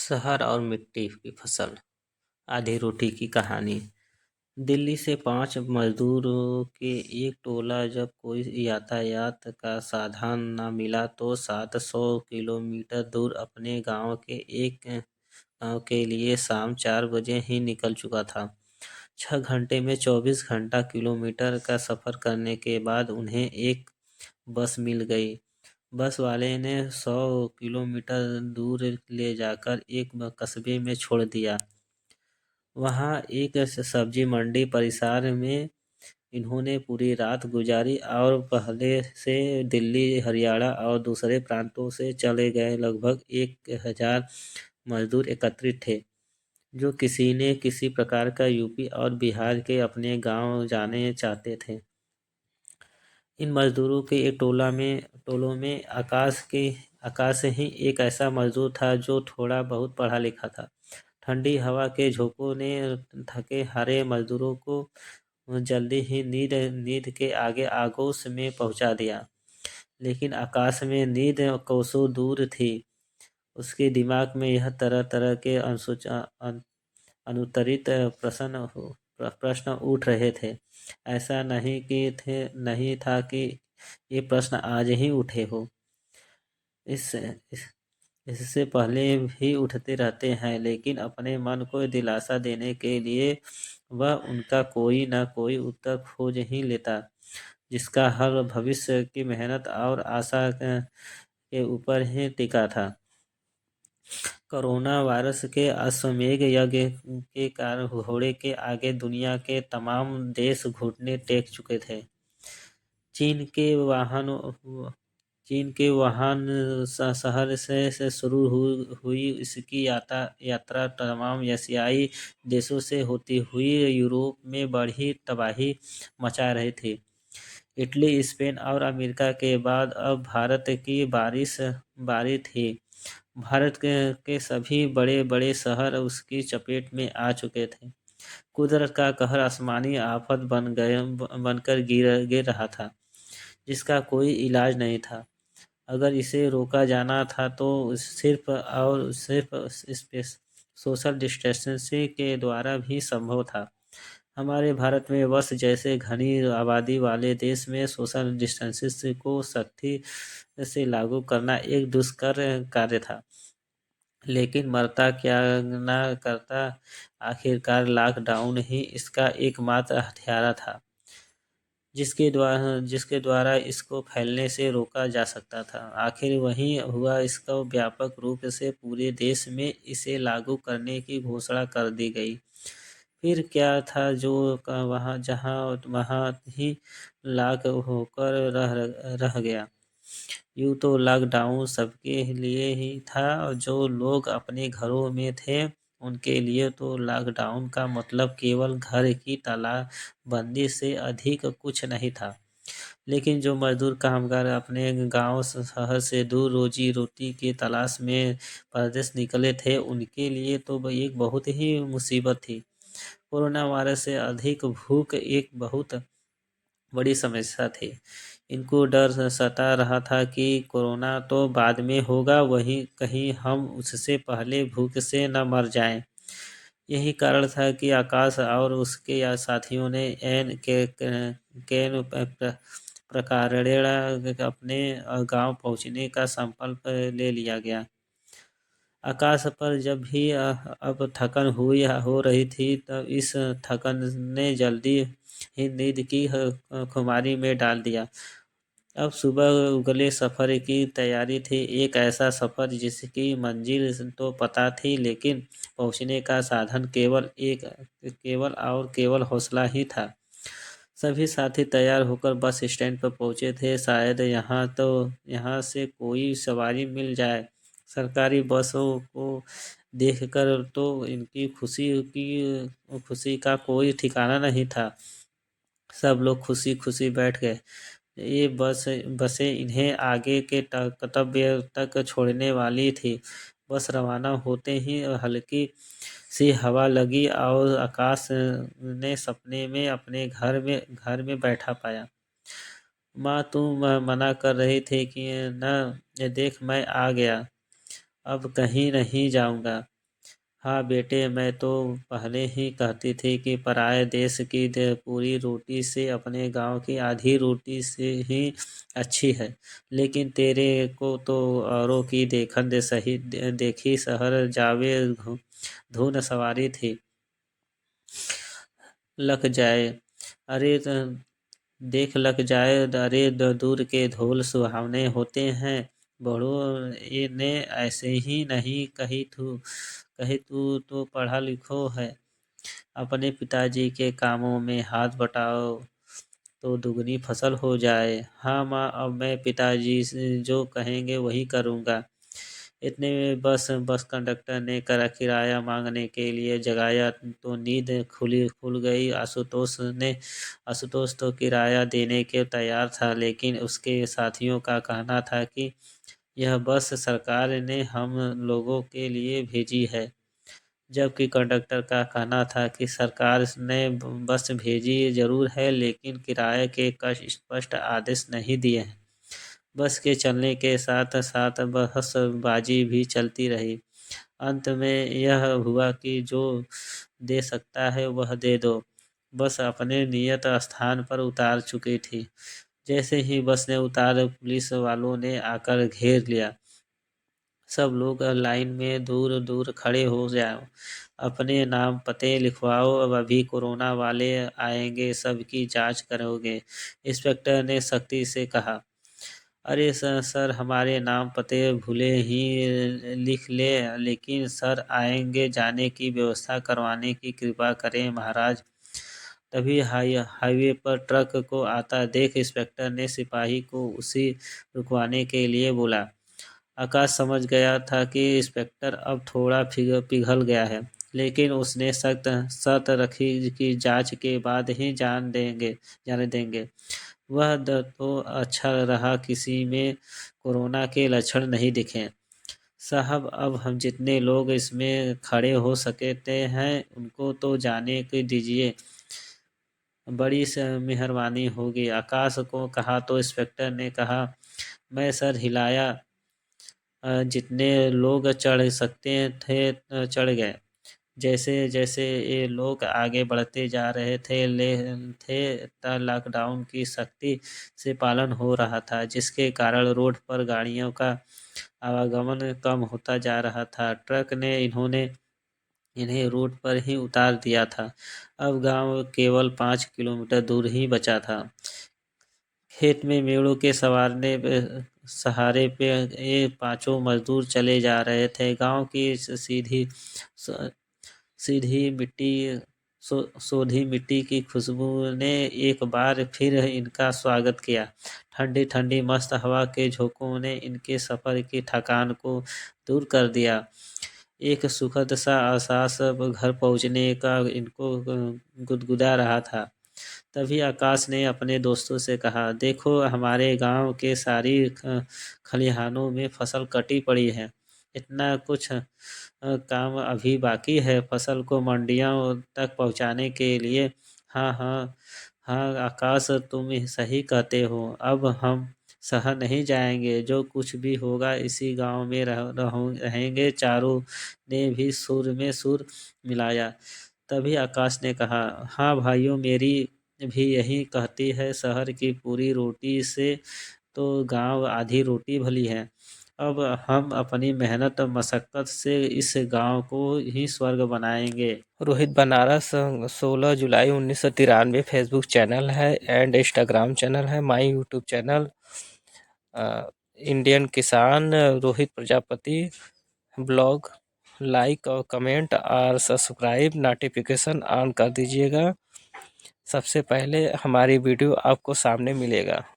शहर और मिट्टी की फसल, आधी रोटी की कहानी। दिल्ली से 5 मजदूरों के एक टोला जब कोई यातायात का साधन न मिला तो 700 किलोमीटर दूर अपने गांव के एक गांव के लिए शाम 4 बजे ही निकल चुका था। 6 घंटे में 24 घंटा किलोमीटर का सफ़र करने के बाद उन्हें एक बस मिल गई। बस वाले ने 100 किलोमीटर दूर ले जाकर एक कस्बे में छोड़ दिया। वहाँ एक सब्जी मंडी परिसर में इन्होंने पूरी रात गुजारी और पहले से दिल्ली, हरियाणा और दूसरे प्रांतों से चले गए लगभग 1000 मजदूर एकत्रित थे, जो किसी न किसी प्रकार का यूपी और बिहार के अपने गांव जाने चाहते थे। इन मजदूरों के एक टोलों में आकाश ही एक ऐसा मजदूर था जो थोड़ा बहुत पढ़ा लिखा था। ठंडी हवा के झोंकों ने थके हारे मजदूरों को जल्दी ही नींद नींद के आगे आगोश में पहुंचा दिया। लेकिन आकाश में नींद कोसों दूर थी। उसके दिमाग में यह तरह तरह के अनुत्तरित प्रश्न उठ रहे थे। ऐसा नहीं था कि ये प्रश्न आज ही उठे हो। इस इससे पहले भी उठते रहते हैं, लेकिन अपने मन को दिलासा देने के लिए वह उनका कोई न कोई उत्तर खोज ही लेता, जिसका हल भविष्य की मेहनत और आशा के ऊपर ही टिका था। कोरोना वायरस के अश्वमेध यज्ञ के कारण घोड़े के आगे दुनिया के तमाम देश घुटने टेक चुके थे। चीन के वुहान शहर से शुरू हुई इसकी यात्रा तमाम एशियाई देशों से होती हुई यूरोप में बड़ी तबाही मचा रही थी। इटली, स्पेन और अमेरिका के बाद अब भारत की बारी थी। भारत के सभी बड़े बड़े शहर उसकी चपेट में आ चुके थे। कुदरत का कहर आसमानी आफत बनकर गिर रहा था, जिसका कोई इलाज नहीं था। अगर इसे रोका जाना था तो सिर्फ सोशल डिस्टेंसिंग के द्वारा भी संभव था। हमारे भारत में बस जैसे घनी आबादी वाले देश में सोशल डिस्टेंसिंग को सख्ती से लागू करना एक दुष्कर कार्य था। लेकिन मरता क्या ना करता, आखिरकार लॉकडाउन ही इसका एकमात्र हथियार था, जिसके द्वारा इसको फैलने से रोका जा सकता था। आखिर वही हुआ, इसको व्यापक रूप से पूरे देश में इसे लागू करने की घोषणा कर दी गई। फिर क्या था जो वहाँ ही लाक होकर रह गया। यूँ तो लॉकडाउन सबके लिए ही था, और जो लोग अपने घरों में थे उनके लिए तो लॉकडाउन का मतलब केवल घर की तालाबंदी से अधिक कुछ नहीं था। लेकिन जो मजदूर कामगार अपने गांव शहर से दूर रोजी रोटी की तलाश में परदेश निकले थे, उनके लिए तो एक बहुत ही मुसीबत थी। कोरोना वायरस से अधिक भूख एक बहुत बड़ी समस्या थी। इनको डर सता रहा था कि कोरोना तो बाद में होगा, वहीं कहीं हम उससे पहले भूख से न मर जाएं। यही कारण था कि आकाश और उसके साथियों ने कैन प्रकारेण अपने गांव पहुंचने का संकल्प ले लिया गया। आकाश पर जब भी अब थकन हो रही थी, तब इस थकन ने जल्दी ही नींद की खुमारी में डाल दिया। अब सुबह उगले सफ़र की तैयारी थी, एक ऐसा सफ़र जिसकी मंजिल तो पता थी, लेकिन पहुंचने का साधन केवल हौसला ही था। सभी साथी तैयार होकर बस स्टैंड पर पहुंचे थे। शायद यहाँ से कोई सवारी मिल जाए। सरकारी बसों को देखकर तो इनकी खुशी का कोई ठिकाना नहीं था। सब लोग खुशी खुशी बैठ गए। ये बसें इन्हें आगे के गंतव्य तक छोड़ने वाली थी। बस रवाना होते ही हल्की सी हवा लगी और आकाश ने सपने में अपने घर में बैठा पाया। माँ, तुम मना कर रही थी कि न, ये देख मैं आ गया, अब कहीं नहीं जाऊंगा। हाँ बेटे, मैं तो पहले ही कहती थी कि पराये देश की पूरी रोटी से अपने गांव की आधी रोटी से ही अच्छी है। लेकिन तेरे को तो औरों की देखन दे सही देखी शहर जावे धुन सवारी थी लग जाए। अरे देख लग जाए। अरे दूर के धोल सुहावने होते हैं। बड़ों ये ने ऐसे ही नहीं कही तू तो पढ़ा लिखो है। अपने पिताजी के कामों में हाथ बटाओ तो दुगनी फसल हो जाए। हाँ माँ, अब मैं पिताजी जो कहेंगे वही करूँगा। इतने में बस कंडक्टर ने किराया मांगने के लिए जगाया तो नींद खुल गई। आशुतोष तो किराया देने के तैयार था, लेकिन उसके साथियों का कहना था कि यह बस सरकार ने हम लोगों के लिए भेजी है। जबकि कंडक्टर का कहना था कि सरकार ने बस भेजी जरूर है, लेकिन किराए के स्पष्ट आदेश नहीं दिए हैं। बस के चलने के साथ साथ बहसबाजी भी चलती रही। अंत में यह हुआ कि जो दे सकता है वह दे दो। बस अपने नियत स्थान पर उतार चुकी थी। जैसे ही बस ने उतार, पुलिस वालों ने आकर घेर लिया। सब लोग लाइन में दूर दूर खड़े हो जाओ, अपने नाम पते लिखवाओ, अब अभी कोरोना वाले आएंगे, सबकी जांच करोगे। इंस्पेक्टर ने सख्ती से कहा। अरे सर, हमारे नाम पते भूले ही लिख ले, लेकिन सर आएंगे, जाने की व्यवस्था करवाने की कृपा करें महाराज। तभी हाईवे पर ट्रक को आता देख इंस्पेक्टर ने सिपाही को उसी रुकवाने के लिए बोला। आकाश समझ गया था कि इंस्पेक्टर अब थोड़ा पिघल गया है, लेकिन उसने सख्त शर्त रखी कि जांच के बाद ही जाने देंगे। वह तो अच्छा रहा किसी में कोरोना के लक्षण नहीं दिखे। साहब, अब हम जितने लोग इसमें खड़े हो सकते हैं उनको तो जाने के दीजिए, बड़ी मेहरबानी होगी। आकाश को कहा तो इंस्पेक्टर ने कहा, मैं सर हिलाया, जितने लोग चढ़ सकते थे चढ़ गए। जैसे जैसे ये लोग आगे बढ़ते जा रहे थे लॉकडाउन की सख्ती से पालन हो रहा था, जिसके कारण रोड पर गाड़ियों का आवागमन कम होता जा रहा था। ट्रक ने इन्हें रोड पर ही उतार दिया था। अब गांव केवल 5 किलोमीटर दूर ही बचा था। खेत में मेड़ों के सहारे पे ये पांचों मजदूर चले जा रहे थे। गांव की सीधी मिट्टी सोधी मिट्टी की खुशबू ने एक बार फिर इनका स्वागत किया। ठंडी ठंडी मस्त हवा के झोंकों ने इनके सफ़र की थकान को दूर कर दिया। एक सुखद सा एहसास घर पहुंचने का इनको गुदगुदा रहा था। तभी आकाश ने अपने दोस्तों से कहा, देखो हमारे गांव के सारी खलिहानों में फसल कटी पड़ी है। इतना कुछ काम अभी बाकी है फसल को मंडियों तक पहुंचाने के लिए। हाँ हाँ हाँ आकाश, तुम सही कहते हो। अब हम शहर नहीं जाएंगे, जो कुछ भी होगा इसी गांव में रहेंगे। चारों ने भी सुर में सुर मिलाया। तभी आकाश ने कहा, हाँ भाइयों, मेरी भी यही कहती है, शहर की पूरी रोटी से तो गांव आधी रोटी भली है। अब हम अपनी मेहनत और मशक्कत से इस गांव को ही स्वर्ग बनाएंगे। रोहित बनारस 16 जुलाई 1993 फेसबुक चैनल है एंड इंस्टाग्राम चैनल है। माई यूट्यूब चैनल इंडियन किसान रोहित प्रजापति ब्लॉग। लाइक और कमेंट और सब्सक्राइब नोटिफिकेशन ऑन कर दीजिएगा। सबसे पहले हमारी वीडियो आपको सामने मिलेगा।